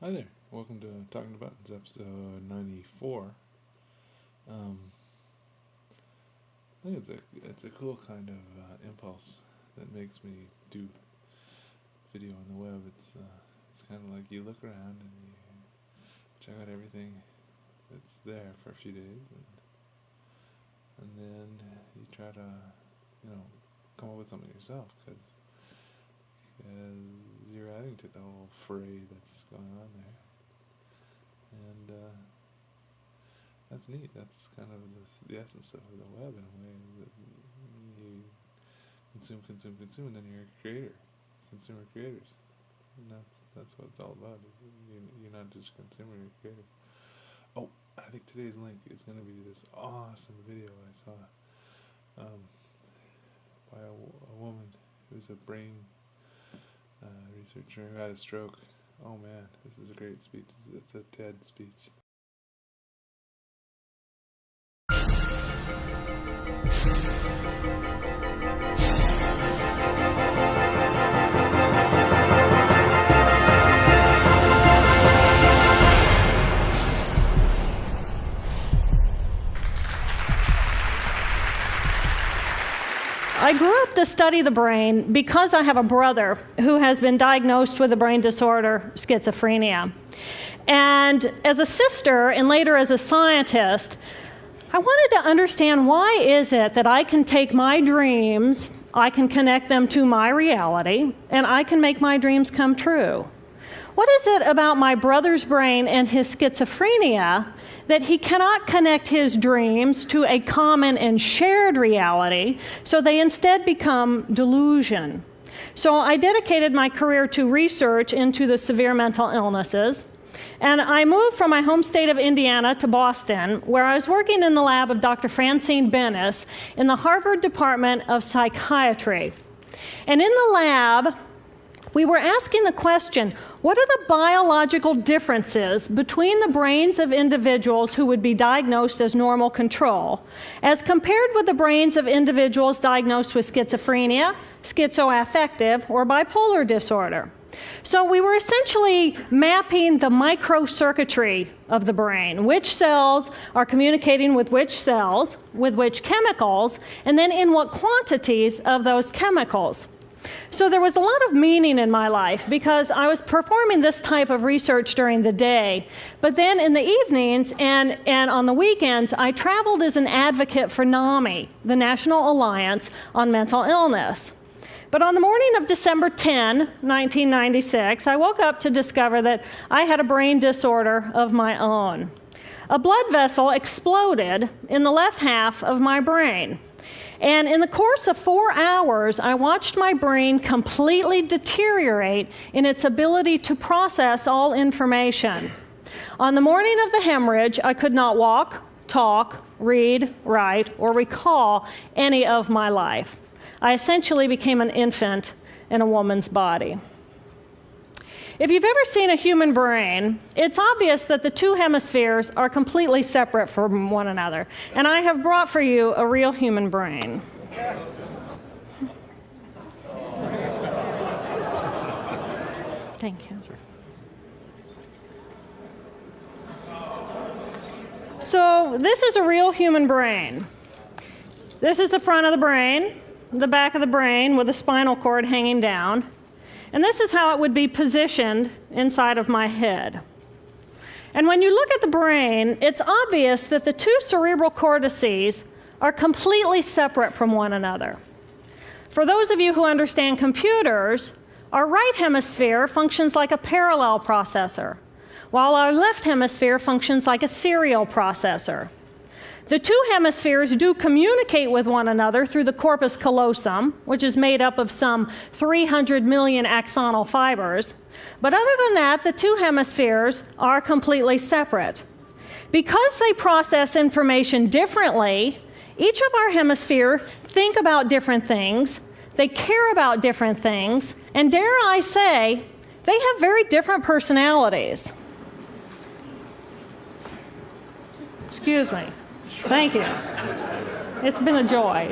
Hi there, welcome to Talking to Buttons, episode 94. I think it's a cool kind of impulse that makes me do video on the web. It's kind of like you look around and you check out everything that's there for a few days, and then you try to, come up with something yourself, because you're adding to the whole fray that's going on there. And that's neat. That's kind of the essence of the web in a way, that you consume, and then you're a creator, consumer creators. And that's what it's all about. You're not just a consumer, you're a creator. Oh, I think today's link is going to be this awesome video I saw by a woman who's a brain researcher who had a stroke. Oh man, this is a great speech. It's a TED speech. I grew up to study the brain because I have a brother who has been diagnosed with a brain disorder, schizophrenia. And as a sister, and later as a scientist, I wanted to understand, why is it that I can take my dreams, I can connect them to my reality, and I can make my dreams come true? What is it about my brother's brain and his schizophrenia that he cannot connect his dreams to a common and shared reality, so they instead become delusion? So I dedicated my career to research into the severe mental illnesses, and I moved from my home state of Indiana to Boston, where I was working in the lab of Dr. Francine Benes in the Harvard Department of Psychiatry. And in the lab, we were asking the question, what are the biological differences between the brains of individuals who would be diagnosed as normal control, as compared with the brains of individuals diagnosed with schizophrenia, schizoaffective, or bipolar disorder? So we were essentially mapping the microcircuitry of the brain, which cells are communicating with which cells, with which chemicals, and then in what quantities of those chemicals. So there was a lot of meaning in my life, because I was performing this type of research during the day. But then in the evenings and on the weekends, I traveled as an advocate for NAMI, the National Alliance on Mental Illness. But on the morning of December 10, 1996, I woke up to discover that I had a brain disorder of my own. A blood vessel exploded in the left half of my brain. And in the course of 4 hours, I watched my brain completely deteriorate in its ability to process all information. On the morning of the hemorrhage, I could not walk, talk, read, write, or recall any of my life. I essentially became an infant in a woman's body. If you've ever seen a human brain, it's obvious that the two hemispheres are completely separate from one another. And I have brought for you a real human brain. Thank you. So this is a real human brain. This is the front of the brain, the back of the brain with the spinal cord hanging down. And this is how it would be positioned inside of my head. And when you look at the brain, it's obvious that the two cerebral cortices are completely separate from one another. For those of you who understand computers, our right hemisphere functions like a parallel processor, while our left hemisphere functions like a serial processor. The two hemispheres do communicate with one another through the corpus callosum, which is made up of some 300 million axonal fibers. But other than that, the two hemispheres are completely separate. Because they process information differently, each of our hemispheres think about different things, they care about different things, and dare I say, they have very different personalities. Excuse me. Thank you. It's been a joy.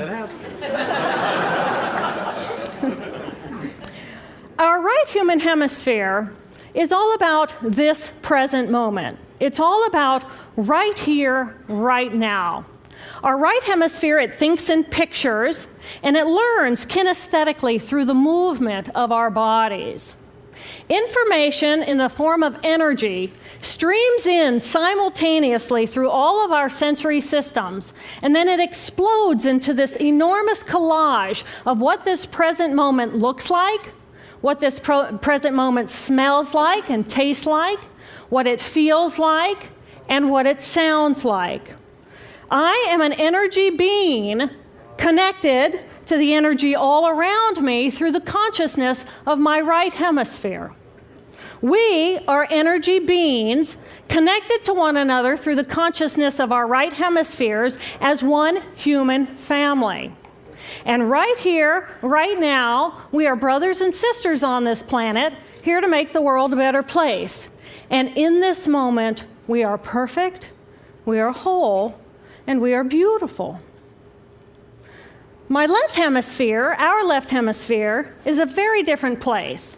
Our right human hemisphere is all about this present moment. It's all about right here, right now. Our right hemisphere, it thinks in pictures, and it learns kinesthetically through the movement of our bodies. Information in the form of energy streams in simultaneously through all of our sensory systems, and then it explodes into this enormous collage of what this present moment looks like, what this present moment smells like and tastes like, what it feels like, and what it sounds like. I am an energy being connected to the energy all around me through the consciousness of my right hemisphere. We are energy beings connected to one another through the consciousness of our right hemispheres as one human family. And right here, right now, we are brothers and sisters on this planet, here to make the world a better place. And in this moment, we are perfect, we are whole, and we are beautiful. My left hemisphere, our left hemisphere, is a very different place.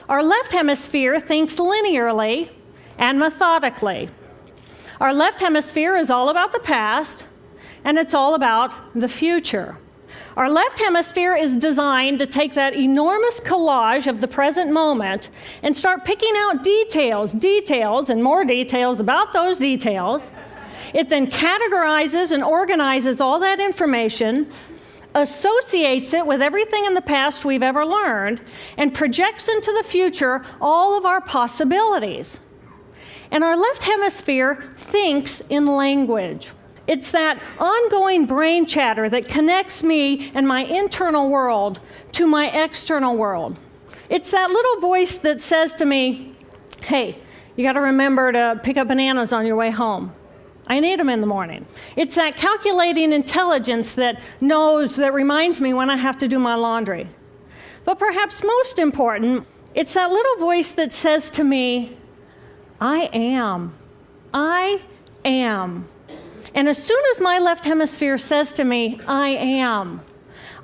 Our left hemisphere thinks linearly and methodically. Our left hemisphere is all about the past, and it's all about the future. Our left hemisphere is designed to take that enormous collage of the present moment and start picking out details, and more details about those details. It then categorizes and organizes all that information, associates it with everything in the past we've ever learned, and projects into the future all of our possibilities. And our left hemisphere thinks in language. It's that ongoing brain chatter that connects me and my internal world to my external world. It's that little voice that says to me, hey, you got to remember to pick up bananas on your way home. I need them in the morning. It's that calculating intelligence that reminds me when I have to do my laundry. But perhaps most important, it's that little voice that says to me, I am. I am. And as soon as my left hemisphere says to me, I am,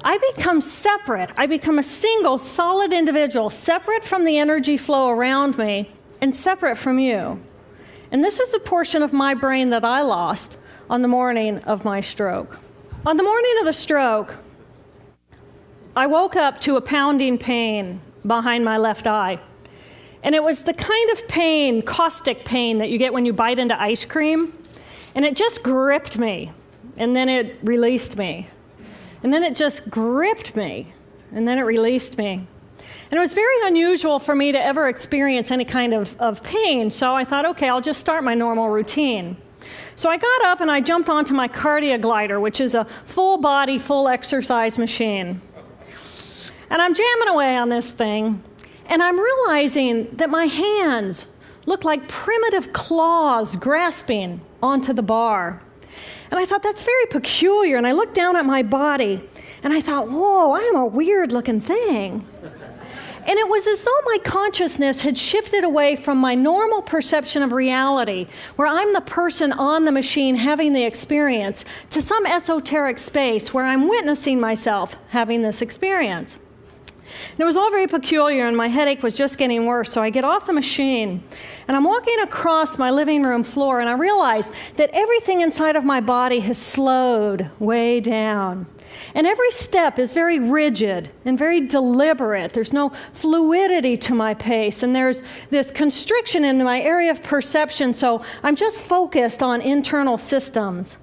I become separate. I become a single, solid individual, separate from the energy flow around me and separate from you. And this is a portion of my brain that I lost on the morning of my stroke. On the morning of the stroke, I woke up to a pounding pain behind my left eye. And it was the kind of pain, caustic pain, that you get when you bite into ice cream. And it just gripped me, and then it released me. And then it just gripped me, and then it released me. And it was very unusual for me to ever experience any kind of pain, so I thought, okay, I'll just start my normal routine. So I got up and I jumped onto my CardioGlider, which is a full-body, full exercise machine. And I'm jamming away on this thing, and I'm realizing that my hands look like primitive claws grasping onto the bar. And I thought, that's very peculiar, and I looked down at my body, and I thought, whoa, I'm a weird-looking thing. And it was as though my consciousness had shifted away from my normal perception of reality, where I'm the person on the machine having the experience, to some esoteric space where I'm witnessing myself having this experience. And it was all very peculiar, and my headache was just getting worse, so I get off the machine, and I'm walking across my living room floor, and I realize that everything inside of my body has slowed way down. And every step is very rigid and very deliberate. There's no fluidity to my pace, and there's this constriction in my area of perception, so I'm just focused on internal systems.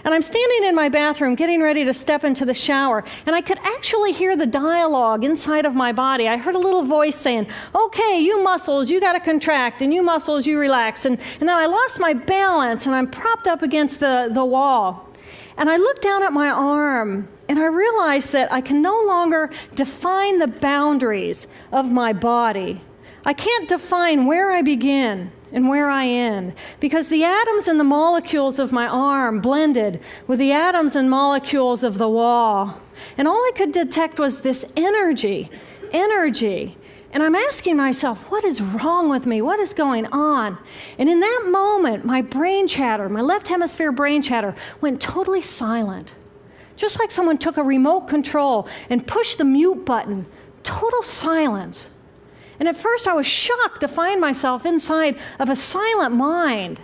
And I'm standing in my bathroom getting ready to step into the shower, and I could actually hear the dialogue inside of my body. I heard a little voice saying, okay, you muscles, you got to contract, and you muscles, you relax. And then I lost my balance, and I'm propped up against the wall. And I looked down at my arm, and I realized that I can no longer define the boundaries of my body. I can't define where I begin and where I end, because the atoms and the molecules of my arm blended with the atoms and molecules of the wall. And all I could detect was this energy. And I'm asking myself, what is wrong with me? What is going on? And in that moment, my brain chatter, my left hemisphere brain chatter, went totally silent. Just like someone took a remote control and pushed the mute button, total silence. And at first I was shocked to find myself inside of a silent mind.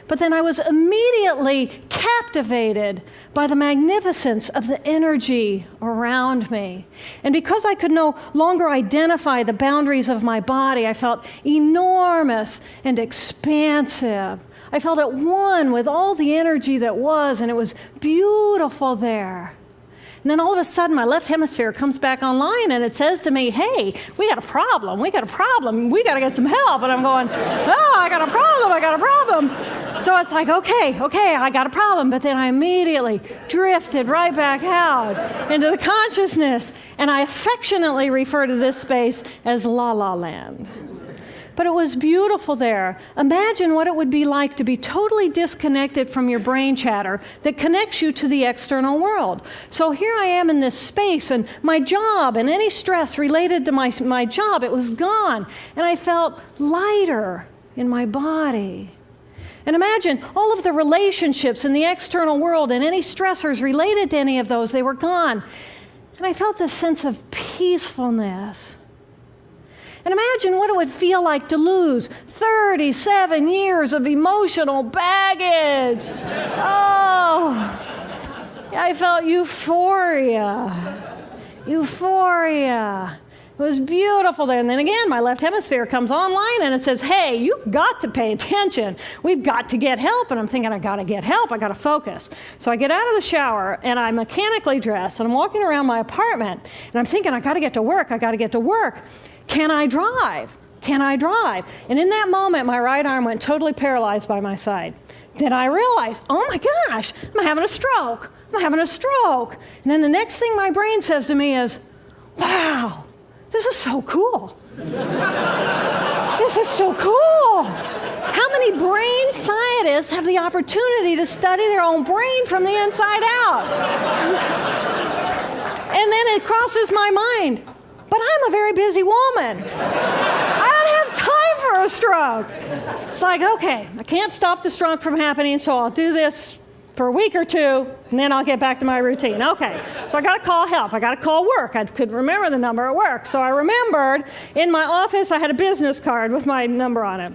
But then I was immediately captivated by the magnificence of the energy around me. And because I could no longer identify the boundaries of my body, I felt enormous and expansive. I felt at one with all the energy that was, and it was beautiful there. And then all of a sudden, my left hemisphere comes back online, and it says to me, hey, we got a problem, we got to get some help. And I'm going, oh, I got a problem. So it's like, okay, I got a problem. But then I immediately drifted right back out into the consciousness, and I affectionately refer to this space as La La Land. But it was beautiful there. Imagine what it would be like to be totally disconnected from your brain chatter that connects you to the external world. So here I am in this space, and my job and any stress related to my job, it was gone. And I felt lighter in my body. And imagine all of the relationships in the external world and any stressors related to any of those, they were gone. And I felt this sense of peacefulness. And imagine what it would feel like to lose 37 years of emotional baggage. Oh, I felt euphoria. It was beautiful there. And then again, my left hemisphere comes online and it says, hey, you've got to pay attention. We've got to get help. And I'm thinking, I got to get help. I got to focus. So I get out of the shower and I mechanically dress and I'm walking around my apartment and I'm thinking, I got to get to work. Can I drive? And in that moment, my right arm went totally paralyzed by my side. Then I realized, oh my gosh, I'm having a stroke. And then the next thing my brain says to me is, wow, this is so cool. How many brain scientists have the opportunity to study their own brain from the inside out? And then it crosses my mind, but I'm a very busy woman. I don't have time for a stroke. It's like, okay, I can't stop the stroke from happening, so I'll do this for a week or two, and then I'll get back to my routine. Okay, so I got to call help. I got to call work. I couldn't remember the number at work. So I remembered in my office I had a business card with my number on it.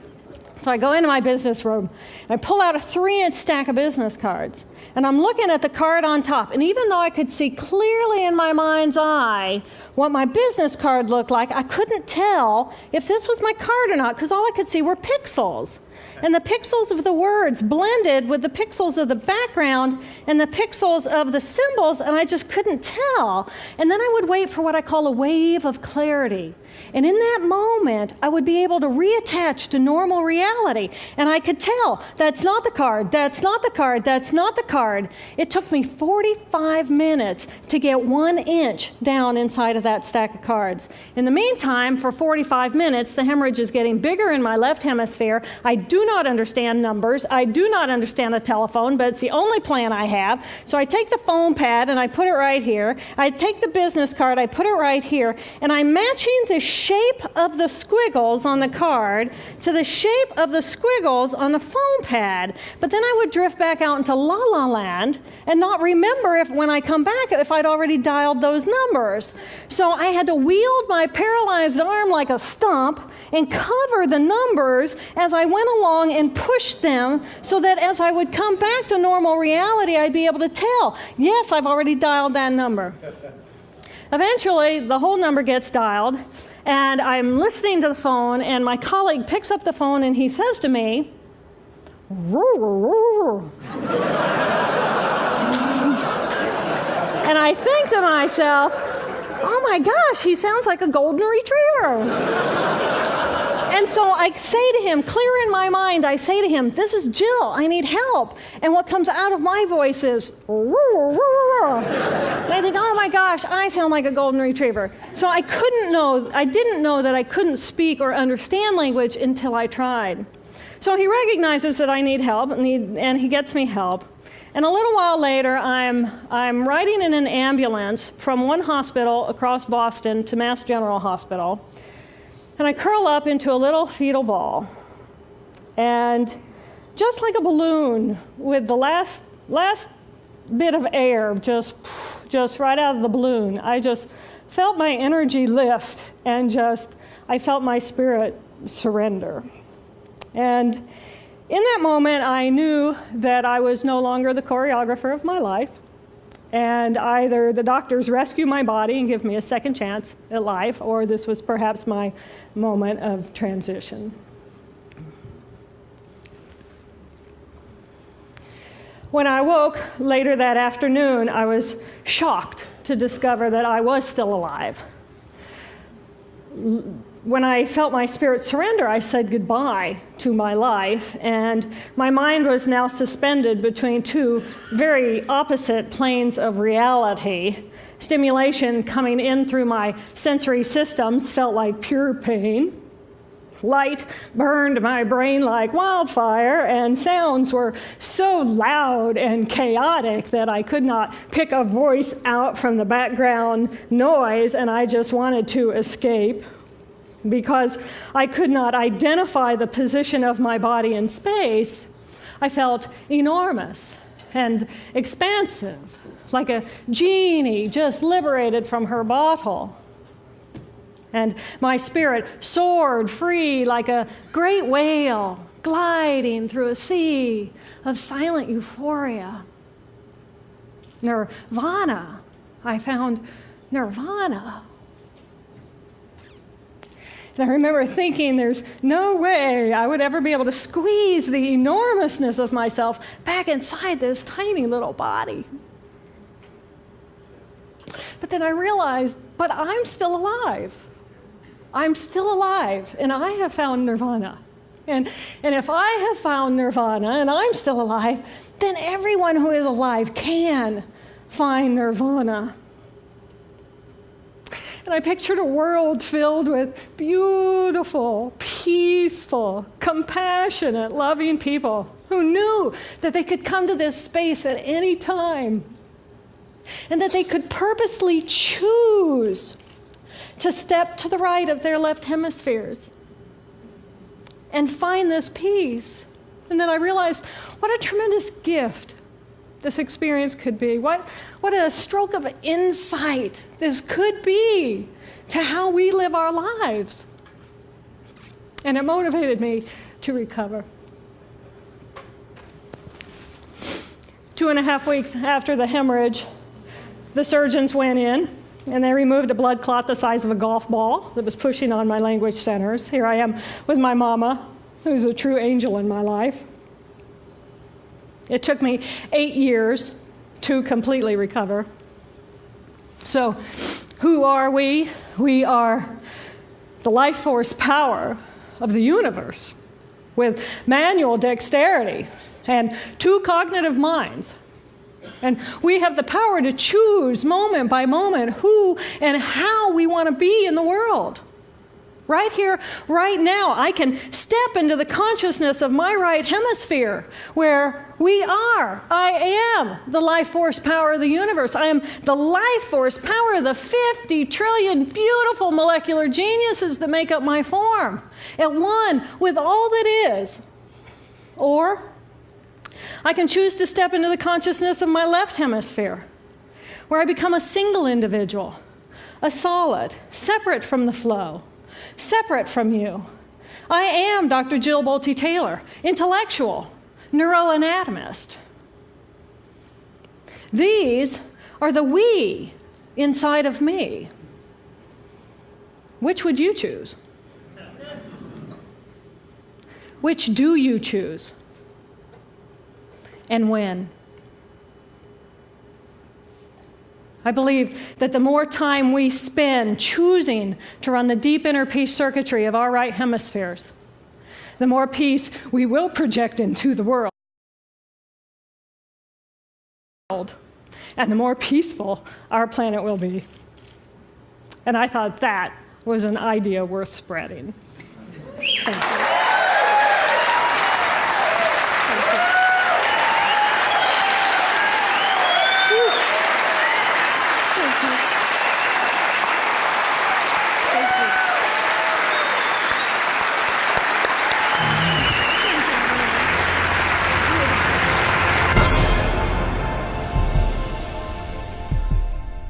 So I go into my business room, and I pull out a 3-inch stack of business cards. And I'm looking at the card on top. And even though I could see clearly in my mind's eye what my business card looked like, I couldn't tell if this was my card or not, because all I could see were pixels. And the pixels of the words blended with the pixels of the background and the pixels of the symbols, and I just couldn't tell. And then I would wait for what I call a wave of clarity. And in that moment, I would be able to reattach to normal reality. And I could tell, that's not the card, that's not the card, that's not the card. It took me 45 minutes to get 1 inch down inside of that stack of cards. In the meantime, for 45 minutes, the hemorrhage is getting bigger in my left hemisphere. I do not understand numbers. I do not understand a telephone, but it's the only plan I have. So I take the foam pad and I put it right here. I take the business card, I put it right here, and I'm matching the shape of the squiggles on the card to the shape of the squiggles on the foam pad. But then I would drift back out into La La Land and not remember if when I come back if I'd already dialed those numbers. So I had to wield my paralyzed arm like a stump and cover the numbers as I went along and push them so that as I would come back to normal reality, I'd be able to tell, yes, I've already dialed that number. Eventually, the whole number gets dialed, and I'm listening to the phone, and my colleague picks up the phone, and he says to me, "Roo, roo, roo, roo." And I think to myself, oh my gosh, he sounds like a golden retriever. And so I say to him, clear in my mind, I say to him, this is Jill, I need help. And what comes out of my voice is, roo, roo, roo. And I think, oh my gosh, I sound like a golden retriever. So I didn't know that I couldn't speak or understand language until I tried. So he recognizes that I need help, and he gets me help. And a little while later, I'm riding in an ambulance from one hospital across Boston to Mass General Hospital. And I curl up into a little fetal ball. And just like a balloon with the last bit of air just right out of the balloon, I just felt my energy lift and I felt my spirit surrender. And in that moment, I knew that I was no longer the choreographer of my life, and either the doctors rescue my body and give me a second chance at life, or this was perhaps my moment of transition. When I woke later that afternoon, I was shocked to discover that I was still alive. When I felt my spirit surrender, I said goodbye to my life, and my mind was now suspended between two very opposite planes of reality. Stimulation coming in through my sensory systems felt like pure pain. Light burned my brain like wildfire, and sounds were so loud and chaotic that I could not pick a voice out from the background noise, and I just wanted to escape. Because I could not identify the position of my body in space, I felt enormous and expansive, like a genie just liberated from her bottle. And my spirit soared free like a great whale gliding through a sea of silent euphoria. Nirvana. I found nirvana. And I remember thinking there's no way I would ever be able to squeeze the enormousness of myself back inside this tiny little body. But then I realized, but I'm still alive. I'm still alive, and I have found nirvana. And if I have found nirvana and I'm still alive, then everyone who is alive can find nirvana. And I pictured a world filled with beautiful, peaceful, compassionate, loving people who knew that they could come to this space at any time and that they could purposely choose to step to the right of their left hemispheres and find this peace. And then I realized what a tremendous gift this experience could be. What a stroke of insight this could be to how we live our lives. And it motivated me to recover. 2.5 weeks after the hemorrhage, the surgeons went in and they removed a blood clot the size of a golf ball that was pushing on my language centers. Here I am with my mama, who's a true angel in my life. It took me 8 years to completely recover. So, who are we? We are the life force power of the universe with manual dexterity and 2 cognitive minds. And we have the power to choose moment by moment who and how we want to be in the world. Right here, right now, I can step into the consciousness of my right hemisphere where I am the life force power of the universe. I am the life force power of the 50 trillion beautiful molecular geniuses that make up my form, at one with all that is. Or I can choose to step into the consciousness of my left hemisphere, where I become a single individual, a solid, separate from the flow, separate from you. I am Dr. Jill Bolte Taylor, intellectual, neuroanatomist. These are the we inside of me. Which would you choose? Which do you choose? And when? I believe that the more time we spend choosing to run the deep inner peace circuitry of our right hemispheres, the more peace we will project into the world. And the more peaceful our planet will be. And I thought that was an idea worth spreading. Thank you.